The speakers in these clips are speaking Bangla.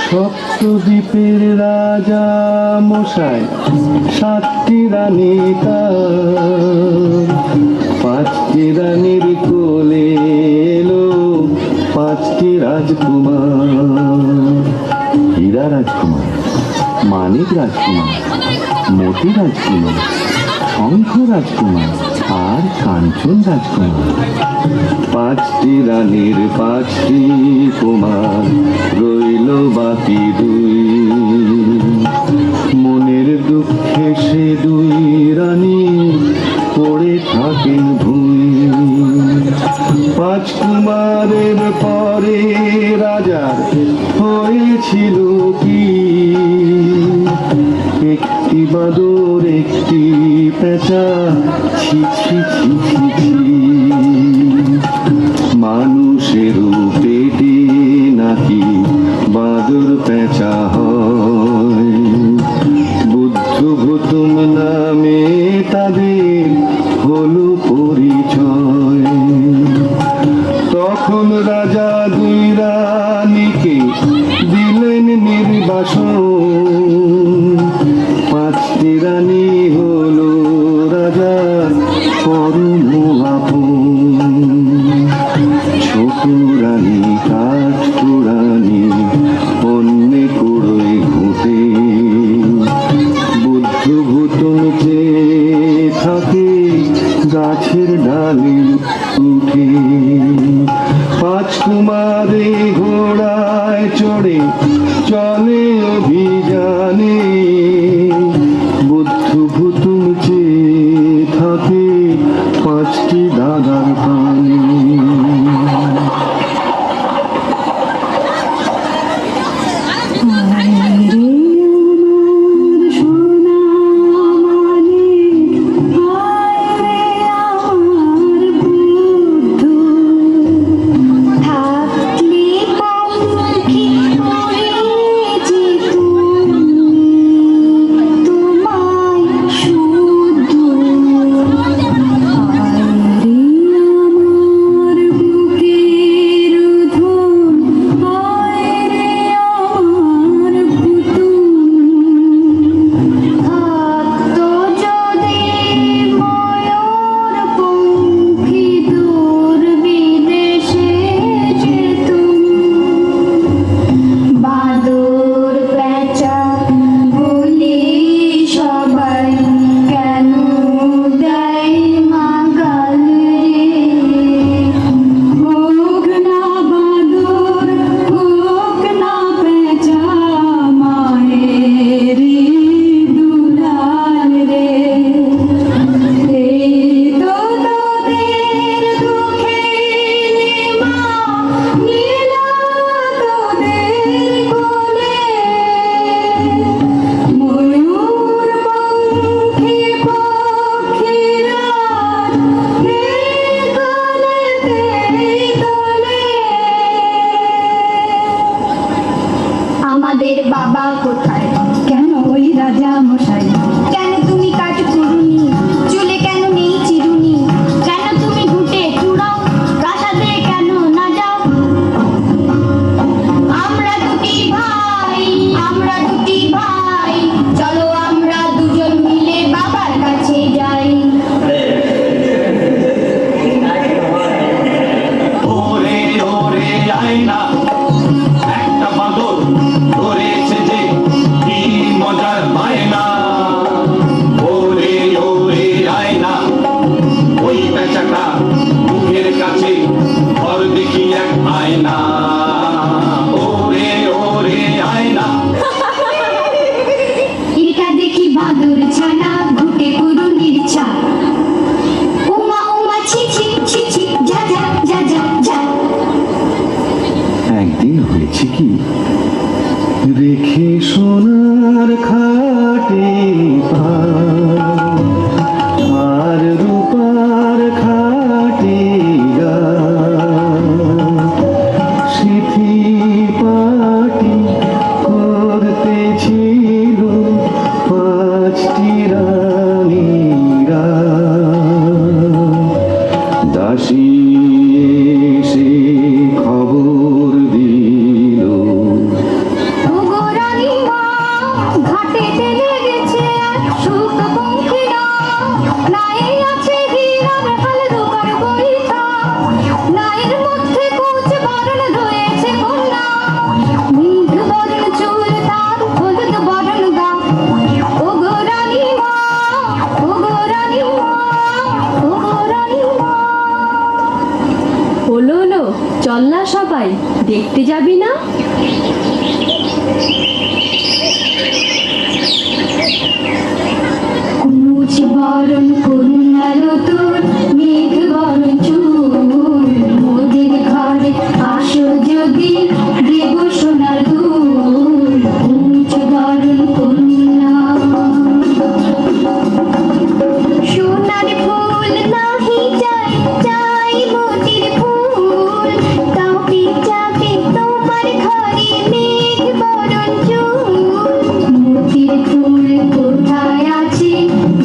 সপ্তদ্বীপের রাজা মশাই, সাতটি রানী তার, পাঁচটি রানীর কোলে এলো পাঁচটি রাজকুমার। হীরা রাজকুমার, মানিক রাজকুমার, মতি রাজকুমার, শঙ্খ রাজকুমার আর কাঞ্চন রাজকুমার। পাঁচটি রানীর পাঁচটি কুমার, রইল বাকি দুই। মনের দুঃখে সে দুই রানী পড়ে থাকেন ভুঁই। পাঁচ কুমারের পরে রাজার হয়েছিল কি? একটি বাদর, একটি পেঁচা, ছি ছি ছি ছি ছি। মানুষেরও পেটে নাকি বাদর পেঁচা হয়। বুদ্ধ ভূতুম নামে তাদের হলো পরিচয়। তখন রাজা দুই রানীকে দিলেন নির্বাসন। পাঁচটি রানী হলো রাজার পরম আপন। ছোট রানী কাঠ কুড়ানি, অন্যে কুড়োয় ঘুঁটে। বুদ্ধ ভূতম চেয়ে থাকে গাছের ডালে উঠে। পাঁচ কুমারে ঘোড়ায় চড়ে চলে অভিযানে। বুদ্ধ ভূতম চেয়ে থাকে পাঁচটি দাদার পানে। বাবা কোথায়? কেন ওই রাজা মশাই? কেন তুমি কাজ করুনি? চুলে কেন নেই চিরুনি? কেন তুমি ঘুটে কুড়াও? প্রাসাদে কেন না যাও? আমরা দুটি ভাই, আমরা দুটি ভাই, চলো আমরা দুজন মিলে বাবার কাছে যাই। ওরে ওরে আয়না, একটা বাদর ধরেছে যে কি মজার বায়না। ওরে ওরে আয়না, ওই পেঁচাটা মুখের কাছে ঘর দেখি এক আয়না। ওরে ওরে আয়না, এটা দেখি বাদুর ছানা, ঘুটে কুড়ুনির ছা। উমা উমা ছি ছি ছি ছি, যা যা যা যা যা। একদিন হয়েছে কি, রেখে সোনার খাটে পা, আর রূপার খাটে গা, সিথি পাটি করতেছিল পাঁচটি রানীরা। দাসী এসে খবর চল না সবাই, দেখতে যাবি না? কুচ বরণ কন্যালো তোর মেঘ বরণ চুল, মোদের ঘরে আসো যদি দেব সোনার দুল। কুচ বরণ কন্যা সোনার ফুল নাহি চাই, চাই মোতির ফুল। কাউকে যাবে তোমার ঘরে মেঘ বরণ চুল। মোতির ফুল কোথায় আছে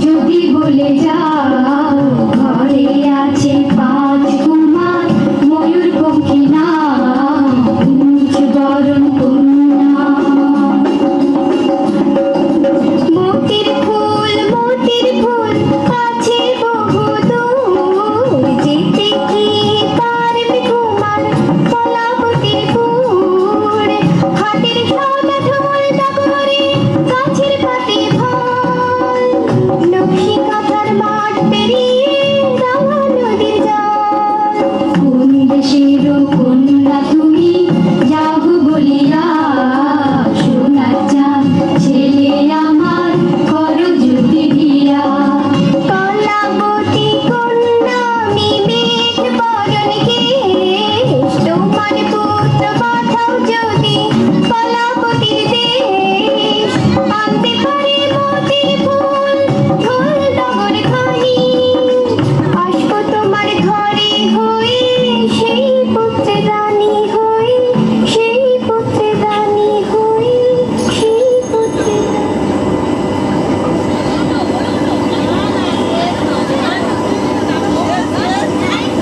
যদি বলে যাও, ঘরে আছে 5 কুমার ময়ূর পঙ্খী নাও। কুচ বরণ কন্যা মোতির ফুল আছে বহু দূর। যেতে কি পারবে কুমার কলাবতীর পুর। হাতের সাদা ঢোল ডাকরে গাছের পাতে ফল। লক্ষ্মী কাঁথার মাঠ পেরিয়ে রাঙা নদীর জল। কোন দেশের কন্যা তুমি যাও বলিয়া, সোনার চাঁদ ছেলে আমার করো যদি বিয়া। কলাবতী কন্যা আমি মেঘ বরণ কেশ, তোমার পুত্র পাঠাও যদি কলাবতীর দেশ। আনতে পারে মোতির ফুল ঢোল ডগর খানি, আসবো তোমার ঘরে হয়ে সেই পুত্রের রানী হয়ে, সেই পুত্রের রানী হয়ে, সেই পুত্রের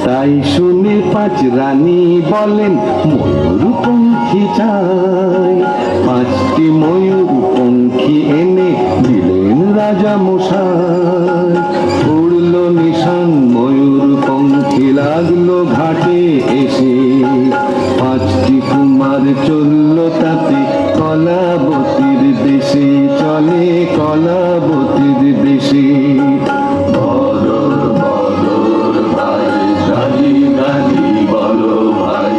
তাই শুনে 5 রানী বলেন ময়ূর পঙ্খী চাই। 5টি ময়ূর পঙ্খী এনে দিলেন রাজা মশাই। উড়ল নিশান ময়ূর পঙ্খী লাগলো ঘাটে এসে। 5টি কুমার চলল তাতে কলাবতীর দেশে, চলে কলাবতীর দেশে। বদর বদর ভাই, গাজি গাজি বলো ভাই।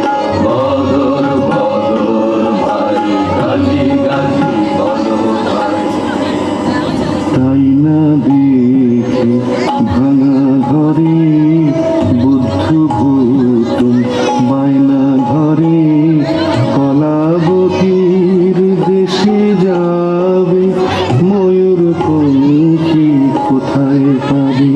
বদর বদর ভাই, গাজি গাজি বলো ভাই। তাই না দেখে ভাঙা ঘরে বুদ্ধ ভূতুম বায়না ঘরে। কলাবতীর দেশে যাবে ময়ূর পঙ্খী কোথায় পাবে?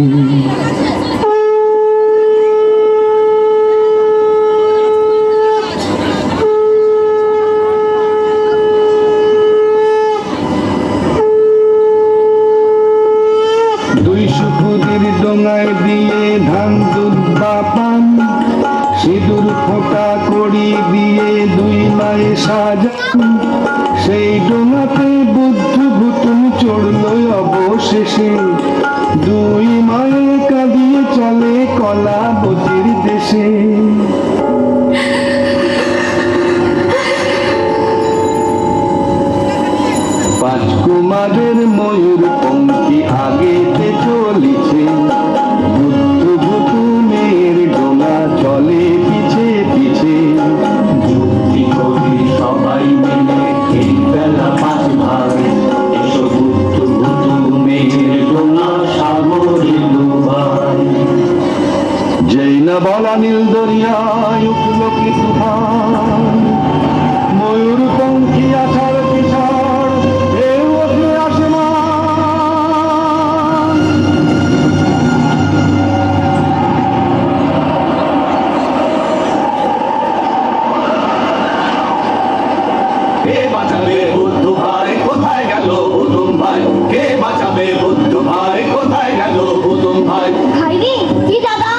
দুই সুখুদের ডোঙায় দিয়ে ধান দুধ বা পান, সিঁদুর ফোঁটা করি দিয়ে 2 মায়ে সাজান। সেই ডোঙাতে বুদ্ধ ভুতুম চড়ল অবশেষে। 2 মায়ে কাঁদিয়ে চলে কলাবতীর দেশে। পাঁচ কুমারের ময়ূর পঙ্খী আগেতে চলিছে। বুদ্ধ ভুতুমের ডোঙা চলে পিছে পিছে। যুক্তি করি সবাই মিলে এই বেলা 5 ভাই। এসো বুদ্ধ ভুতুমের ডোঙা সাগরে ডুবাই। যেই না বলা নীল দরিয়ায় উঠল কি তুফান। ময়ূর পঙ্খী আছাড় পিছাড় ঢেউ ওঠে আসমান। কে বাঁচাবে বুদ্ধ ভাই, কোথায় গেল হুতুম ভাই? কে বাঁচাবে বুদ্ধ ভাই, কোথায় গেল হুতুম ভাই? ভাই রে কি দাদা,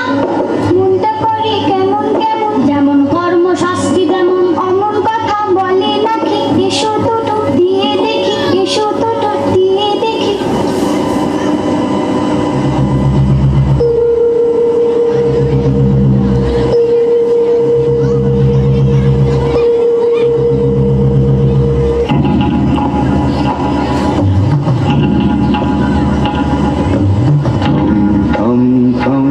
মনটা করে কেমন কেমন, যেমন কর্মশাস্ত্রী তেমন অমন কথা বলে নাকি। এসো তো টোপ দিয়ে দেখি, এসো তো টোপ দিয়ে দেখি। থম থম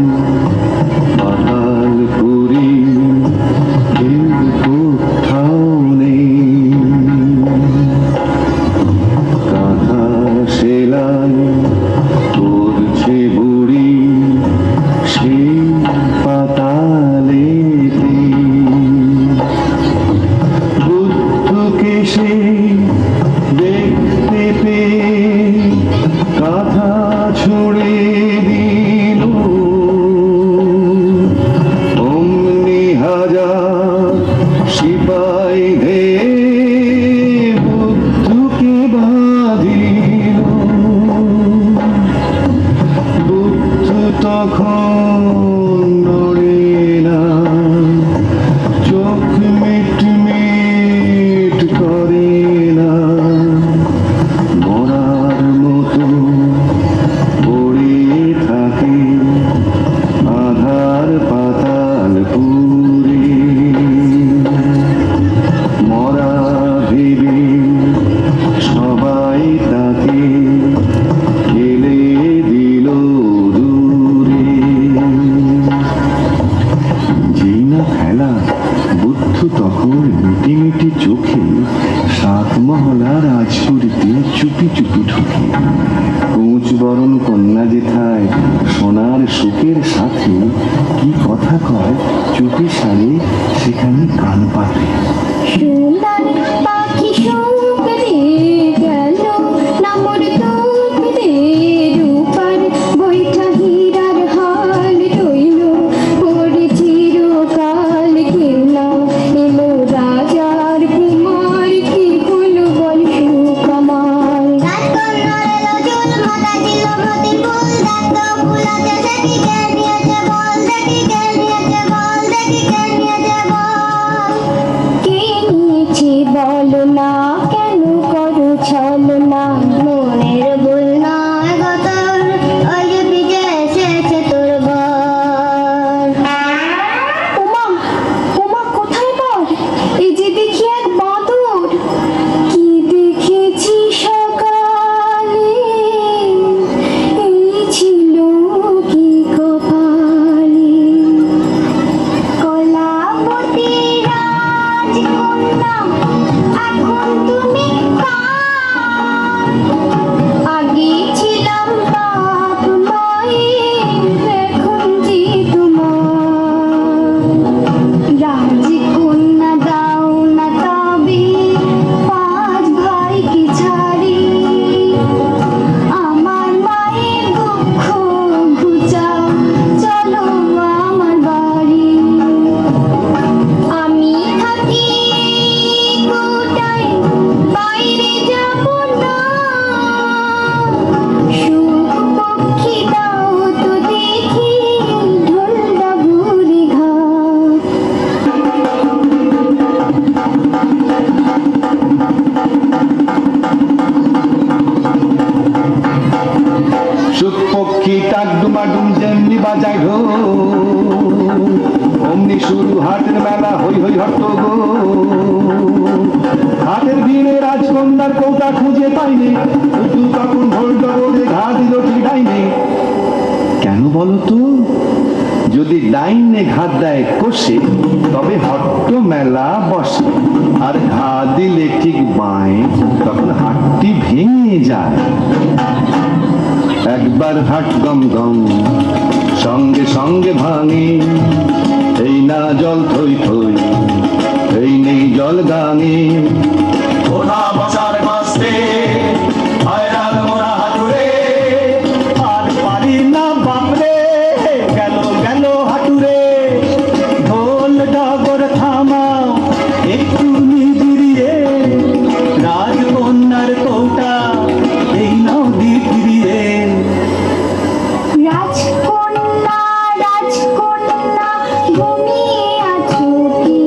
সিপাই দে বুদ্ধকে বাঁধিল, বুদ্ধ তখন নড়ে না, চোখ মিট মিট করে না, মরার মতো পড়ে থাকে আধার পাতাল পুরে। মরা ভেবে সবাই তাকে ঠেলে দিল দূরে। যেই না ফেলা বুদ্ধ তখন মিটি মিটি চোখে সাতমহলা রাজপুরীতে চুপি চুপি ঢুকে। কুঁচ বরণ কন্যা যেথায় সোনার সুখের সাথে কি কথা কয় চুপি সারে সেখানে কান পাতে। সুন্দর পাখি সুখ দিয়ে গেল নামর দুধ দিয়ে রূপার বৈঠা হীরার হাল রইল ওরে চিরকাল খেলা এলো রাজার কুমার কি হলো বল সুখ আমার। রাজকন্যার এলো চুল মাথা ছিল মতির ফুল দেখতো ফুলাতে সেটি কে নিয়েছে বল দেখি কে নিয়েছে বল দেখি কে নিয়েছে বল। কে নিয়েছে বলো না কেন করো ছলো না মনের ভুল নয় গো তোর ওই যে পিছে এসেছে তোর বর। ওমা ওমা কোথায় বল এই যে দেখি এক বাঁদর কি দেখেছি সকালে এই ছিল কি কপালে। কলাবতী রাজকন্যা এখন তুমি কার? আগে ছিলাম বাপ মায়ের এখন যে তোমার। রাজকন্যা দাও না তবে পাঁচ ভাইকে ছাড়ি আমার মায়ের দুঃখ ঘুচাও চলো আমার বাড়ি। আমি থাকি কোটায় বাইরে যাব না সুখ পক্ষী দাও তো দেখি ঢোল বাবুরি ঘাট। সুখ পক্ষী টাকডুমাডুম যেমনি বাজায় ঢো, অমনি শুরু হাটের মেলা হই হই হট্ট গো। হাটের ভিড়ে রাজকন্যার কৌটা খুঁজে পাইনি, একটু তখন ঢোল ডগরে ঘা দিল ঠিক ডাইনে। কেন বলো তো? যদি ডাইনে ঘাত দেয় কষে তবে হট্ট মেলা বসে, আর ঘা দিলে ঠিক বাঁয়ে তখন হাটটি ভেঙে যায়। একবার হাট গম গম সঙ্গে সঙ্গে ভাঙে, এই না জল থই থই এই নেই জল গাঙে। ওরা বসার বাঁচতে হায়রান মোরা হাতুড়ে, আর পারি না বাপরে গেল গেল হাটুরে। ঢোল ডগর থামাও একটু নিবিড়িয়ে, রাজকন্যার কৌটা এই নদী ফিরিয়ে। রাজকন্যা রাজকন্যা ঘুমিয়ে আছো কি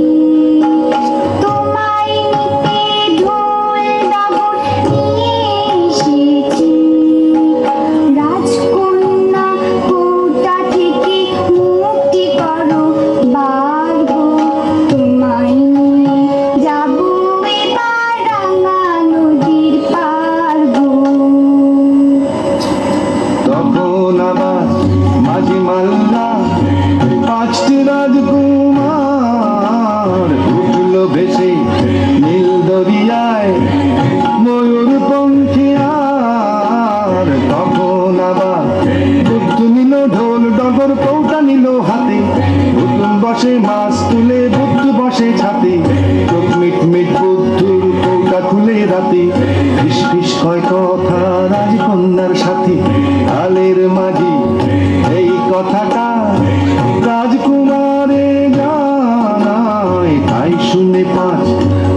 পাঁচ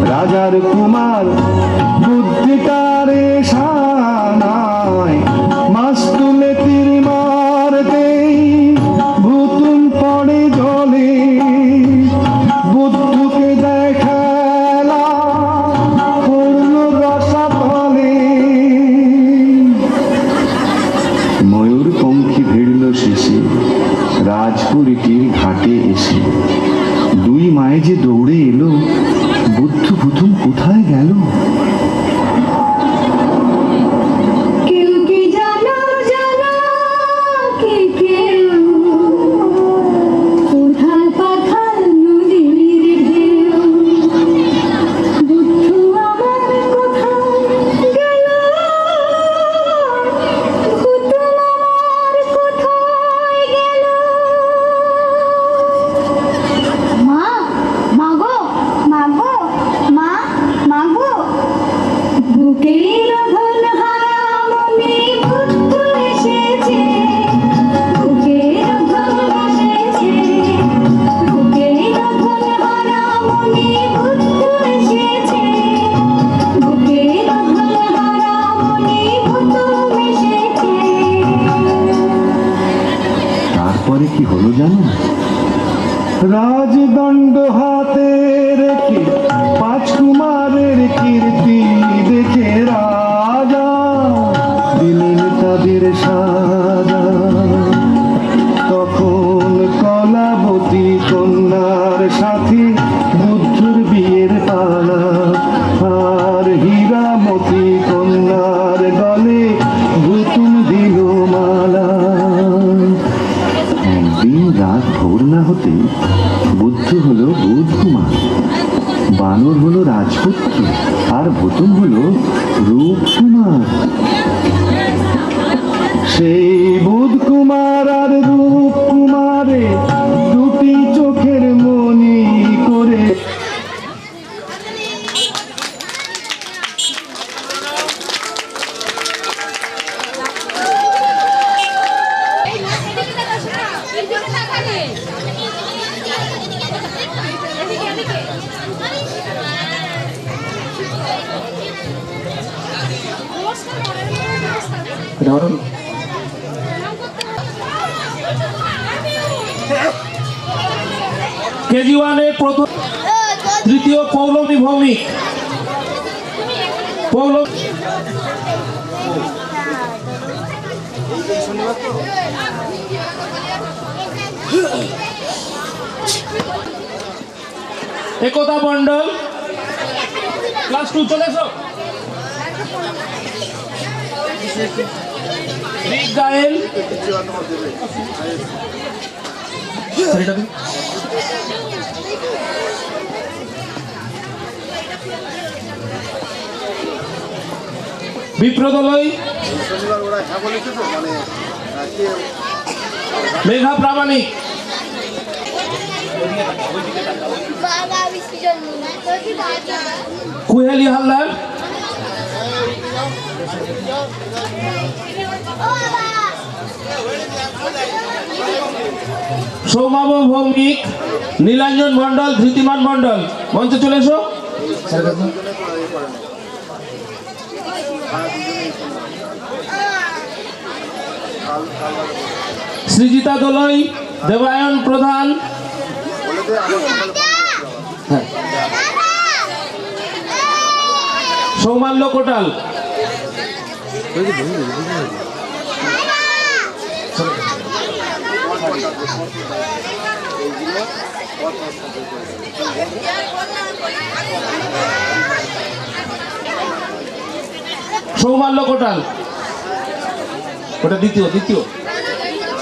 রাজার কুমার বুদ্ধিটারে সানায় মাস তুলে তীর মারতেই ভুতুম পড়ে জলে বুদ্ধকে দেখালা পূর্ণ রসা তলে ময়ূর পঙ্খী ভিড়ল শেষে রাজপুরীটির ঘাটে এসে দুই মায়ে যে দৌড়ে এলো বুদ্ধ ভুতুম কোথায় গেল কেউ কি জানো জানো কে কেউ উথাল পাথাল নদীর ঢেউ বুদ্ধ আমার কোথায় গেল ভুতুম আমার কোথায় গেল মা মাগো মাগো মা মাগো বুকের ধন হারা মনে বুদ্ধ এসেছে বুকের ধন এসেছে বুকের ধন হারা মনে বুদ্ধ এসেছে বুকের ধন হারা মনে বুদ্ধ এসেছে তারপরে কি হলো জানো রাজদণ্ড হাতে রেখে পাঁচ কুমারের কীর্তি দেখে রাজা দিলেন তাদের সাজা তখন কলাবতী কন্যার সাথে বুদ্ধর বিয়ের পালা আর হীরামতি কন্যার গলে ভুতুম দিল মালা একদিন রাত ভোর না হতে বুদ্ধ হলো বুধ কুমার বানর হলো রাজপুত্র আর ভুতুম হলো রূপ কুমার সেই বুধ কুমার আর রূপ কুমারে দুটি চোখের মনি করে কেজি ওয়ানের প্রথম তৃতীয় পৌলমী ভৌমিক একতা মন্ডল ক্লাস 2 চলে এসো রিক গায়েল বিপ্রদলয় মেঘা প্রামাণিক কুহেলি হালদার সৌমাভ ভৌমিক নীলাঞ্জন মন্ডল ধৃতিমান মন্ডল মঞ্চে চলে এসো সৃজিতা দোলই দেবায়ন প্রধান সৌমাল্য কোটাল সৌমাল্য কোটাল ওটা দ্বিতীয়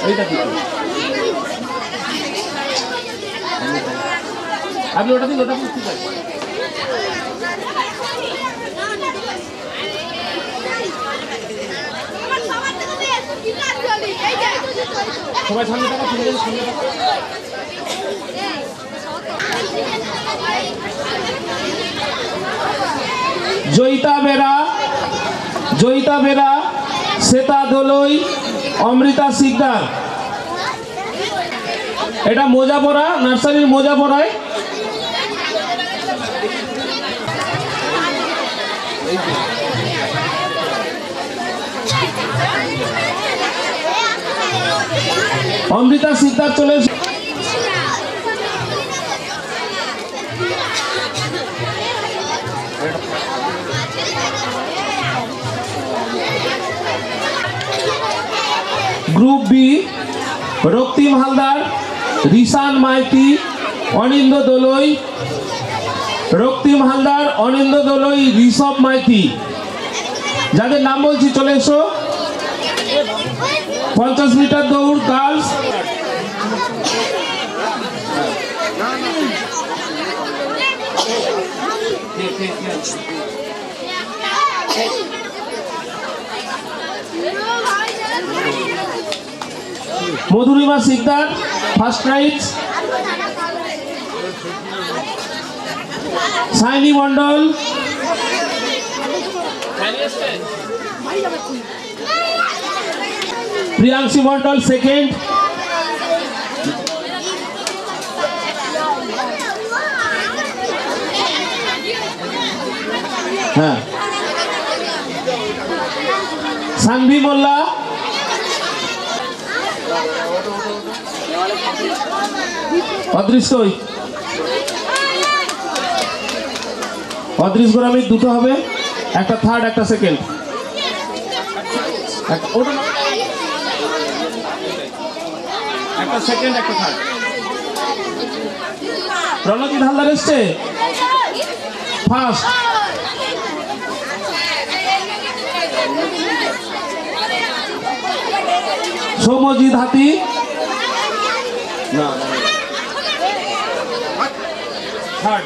এইটা দ্বিতীয় আপনি ওটা দিন ঠিক আছে সবাই সামনে টাকা সামনে জয়িতা বেরা শ্বেতা দোলই অমৃতা সিকদার এটা মোজা পরা নার্সারির মোজা পরায় অমৃতা সিকদার চলে এসো। Group B Raktim Haldar, Rishan Maiti, Anindya Dolui. রক্তিম হালদার, অনিন্দ দোলই, ঋষভ মাইতি, যাদের নাম বলছি চলে এসো। 50 মিটার দৌড় girls. Madhurima Sikdar first prize. Saini Mondal, Priyanshi Mondal second. হ্যাঁ, সানভি মোল্লা, অদৃশ্য অদৃশ্য গোরামিক দুটো হবে, একটা থার্ড একটা সেকেন্ড। একটা সেকেন্ড একটা থার্ড। রণজিৎ হালদার এসছে ফার্স্ট। সৌম্যজিৎ হাতি, থার্ড।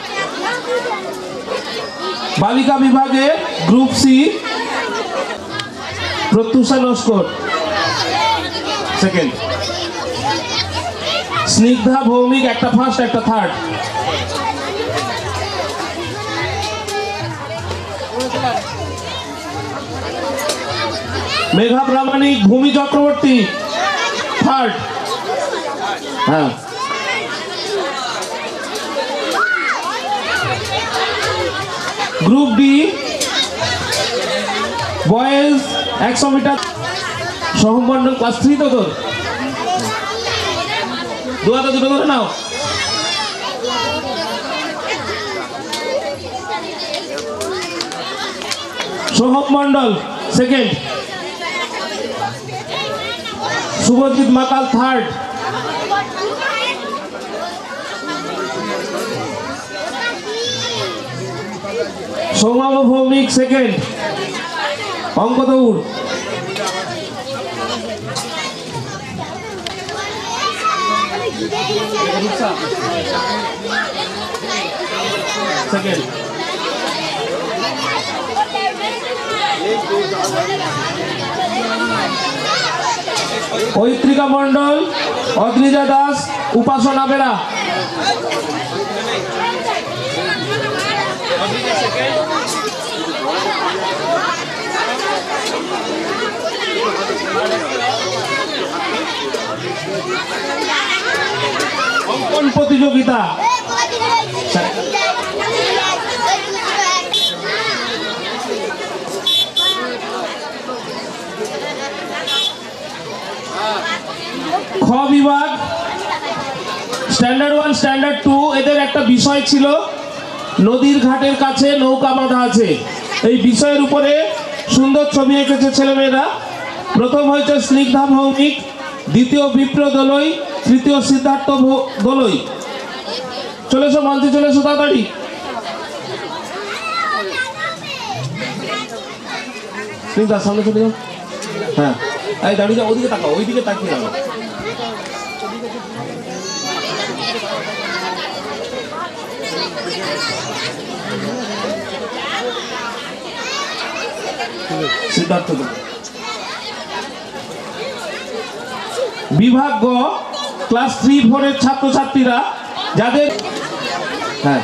বালিকা বিভাগে group C Pratyusha Naskar second. Snigdha Bhowmik একটা ফার্স্ট একটা থার্ড। মেঘা প্রামাণিক, ভূমি চক্রবর্তী থার্ড। হ্যাঁ, group D boys 100 metre Soham Mondal class 3 তো তোর দুটো ধরে নাও। Soham Mondal second, Subhajit Makal third. Soumava Bhowmik second, অঙ্ক দৌড়। সেকেন্ড। ঐত্রিকা মন্ডল, অদ্রিজা দাস, উপাসনা বেরা। অঙ্কন প্রতিযোগিতা খ বিভাগ স্ট্যান্ডার্ড 1 স্ট্যান্ডার্ড 2 এদের একটা বিষয় ছিল নদীর ঘাটের কাছে নৌকা বাঁধা আছে। এই বিষয়ের উপরে সুন্দর ছবি এঁকেছে ছেলেমেয়েরা। প্রথম হয়েছে স্নিগ্ধা ভৌমিক, দ্বিতীয় বিপ্র দোলই, তৃতীয় সিদ্ধার্থ দোলই। চলে এসো মঞ্চে, চলে এসো তাড়াতাড়ি। স্নিগ্ধার সামনে চলে যাও। হ্যাঁ, এই দাঁড়িয়ে যাও, ওদিকে তাকাও, ওইদিকে তাকিয়ে যাও। সিদ্ধার্থ বিভাগ গ ক্লাস 3-4 এর ছাত্রছাত্রীরা যাদের হ্যাঁ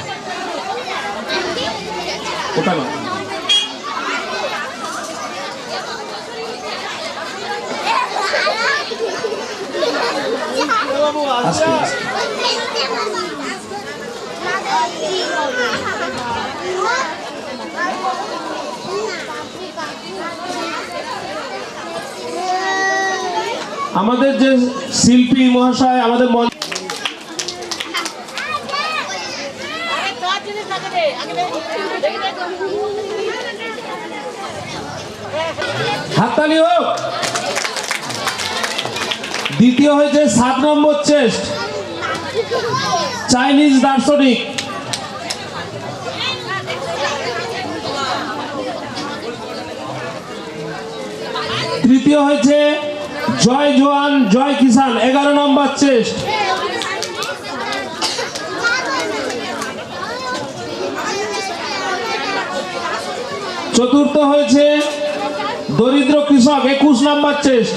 ওটা না আস্তে আস্তে আমাদের যে শিল্পী মহাশয় আমাদের হাততালি হোক। দ্বিতীয় হয়েছে 7 নম্বর চেস্ট, চাইনিজ দার্শনিক। তৃতীয় হয়েছে জয় জওয়ান জয় কিষান, 11 নম্বর চেস্ট। চতুর্থ হয়েছে দরিদ্র কৃষক, 21 নম্বর চেস্ট।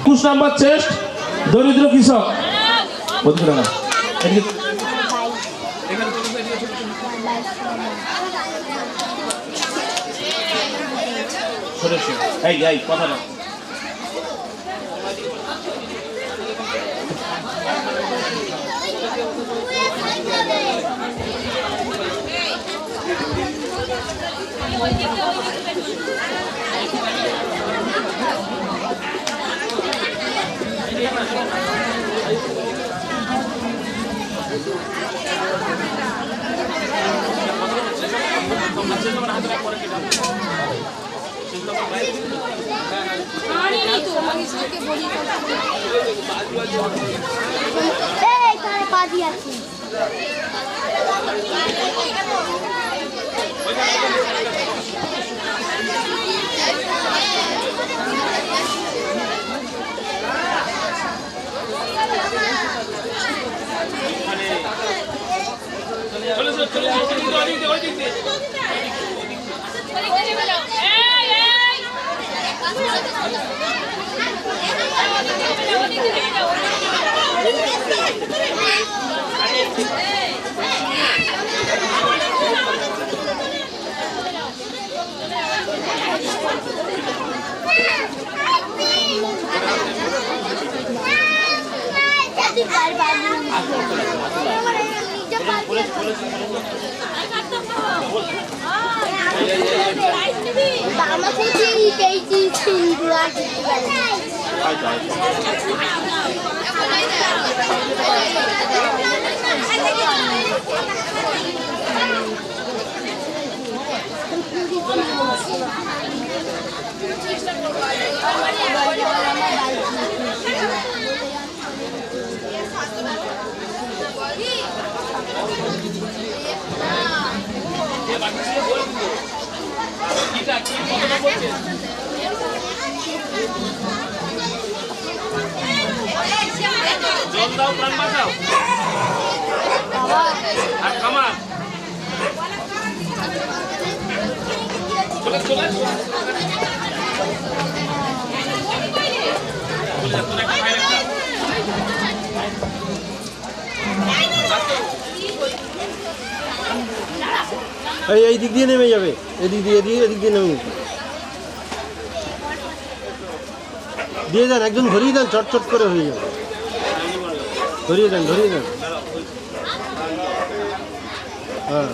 21 নম্বর চেস্ট দরিদ্র কৃষক। এই কথা না, এখানে কাজই আছে। এই দিক দিয়ে নেমে যাবে, এদিক দিয়ে নেমে দিয়ে দেন, একজন ধরিয়ে দেন, চটচট করে হয়ে যাবে। ধরিয়ে দেন হ্যাঁ।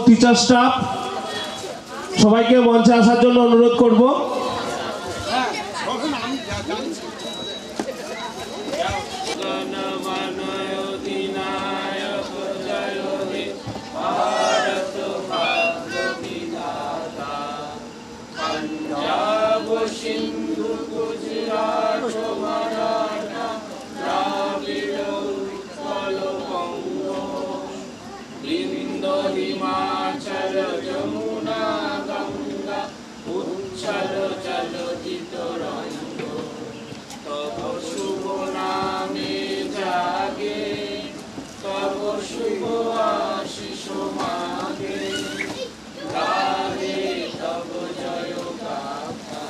টিচার স্টাফ সবাইকে মঞ্চে আসার জন্য অনুরোধ করব। হিমাচল যমুনা গঙ্গা উচ্ছল চলচিত রঙ্গ তব শুভ নামে জাগে তব শুভ আশিস মাগে গাহে তব জয় গাথা।